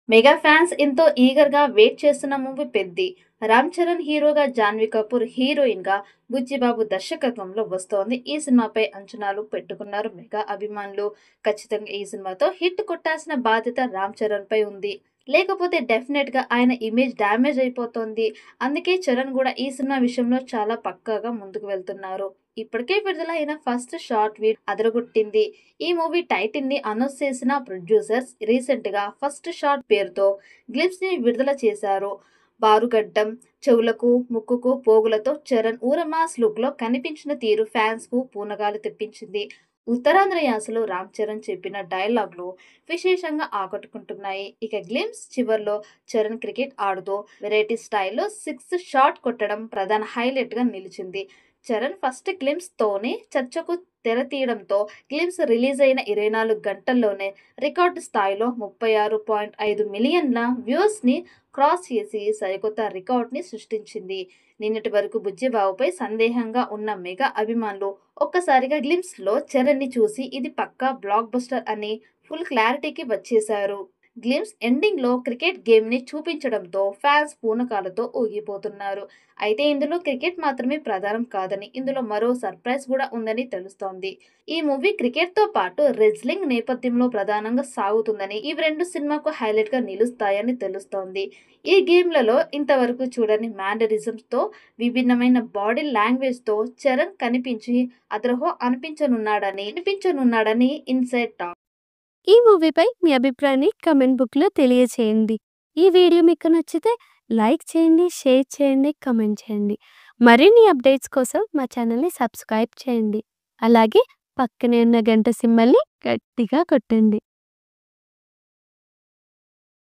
Mega fans ఎంతో ఈగర్‌గా wait చేస్తున్న movie 'Peddi'. Ram Charan హీరోగా, జాన్వీ కపూర్ హీరోయిన్‌గా, బుచ్చిబాబు దర్శకత్వంలో వస్తోంది. ఈ సినిమాపై అంచనాలు పెట్టుకున్నారు మెగా అభిమానులు. ఖచ్చితంగా ఈ సినిమాతో హిట్ కొట్టాల్సిన బాధ్యత రామ్ చరణ్‌పై ఉంది. లేకపోతే డెఫినెట్‌గా ఆయన ఇమేజ్ డ్యామేజ్ అయిపోతోంది. అందుకే చరణ్ కూడా ఈ సినిమా విషయంలో చాలా పక్కాగా ముందుకు వెళ్తున్నారు. ఇప్పటికే విడుదలైన ఫస్ట్ షార్ట్ అదరగొట్టింది. ఈ మూవీ టైటిల్ ని అనౌన్స్ చేసిన ప్రొడ్యూసర్స్ రీసెంట్ గా ఫస్ట్ షాట్ పేరుతో గ్లిప్స్ ని విడుదల చేశారు. బారుగడ్డం, చెవులకు ముక్కుకు పోగులతో చరణ్ ఊరమాస్ లుక్ లో కనిపించిన తీరు ఫ్యాన్స్ కు పూనగాలు తెప్పించింది. ఉత్తరాంధ్ర యాసలో రామ్ చరణ్ చెప్పిన డైలాగులు విశేషంగా ఆకట్టుకుంటున్నాయి. ఇక గ్లిమ్స్ చివర్లో చరణ్ క్రికెట్ ఆడుతూ వెరైటీ స్టైల్లో సిక్స్ షాట్ కొట్టడం ప్రధాన హైలైట్ గా నిలిచింది. చరణ్ ఫస్ట్ గ్లిమ్స్ తోనే చర్చకు తెర తీయడంతో గ్లిమ్స్ రిలీజ్ అయిన 24 గంటల్లోనే రికార్డు స్థాయిలో 36.5 మిలియన్ల వ్యూస్ ని క్రాస్ చేసి సరికొత్త రికార్డ్ ని సృష్టించింది. నిన్నటి వరకు బుజ్జిబాబుపై సందేహంగా ఉన్న మెగా అభిమానులు ఒక్కసారిగా గ్లిమ్స్ లో చరణ్ ని చూసి ఇది పక్కా బ్లాక్ బస్టర్ అని ఫుల్ క్లారిటీకి వచ్చేశారు. గ్లిమ్స్ ఎండింగ్ లో క్రికెట్ గేమ్ ని చూపించడంతో ఫ్యాన్స్ పూనకాలతో ఊగిపోతున్నారు. అయితే ఇందులో క్రికెట్ మాత్రమే ప్రధానం కాదని, ఇందులో మరో సర్ప్రైజ్ కూడా ఉందని తెలుస్తోంది. ఈ మూవీ క్రికెట్ తో పాటు రెజ్లింగ్ నేపథ్యంలో ప్రధానంగా సాగుతుందని, ఇవి రెండు సినిమాకు హైలైట్ గా నిలుస్తాయని తెలుస్తోంది. ఈ గేమ్లలో ఇంతవరకు చూడని మ్యానరిజమ్స్ తో, విభిన్నమైన బాడీ లాంగ్వేజ్ తో చరణ్ కనిపించి అదరహో అనిపించనున్నాడని ఇన్సైడ్ టాక్. ఈ మూవీపై మీ అభిప్రాయాన్ని కామెంట్ బుక్‌లో తెలియచేయండి. ఈ వీడియో మీకు నచ్చితే లైక్ చేయండి, షేర్ చేయండి, కామెంట్ చేయండి. మరిన్ని అప్డేట్స్ కోసం మా ఛానల్‌ని సబ్స్క్రైబ్ చేయండి. అలాగే పక్కనే ఉన్న గంట సింబల్‌ని గట్టిగా కొట్టండి.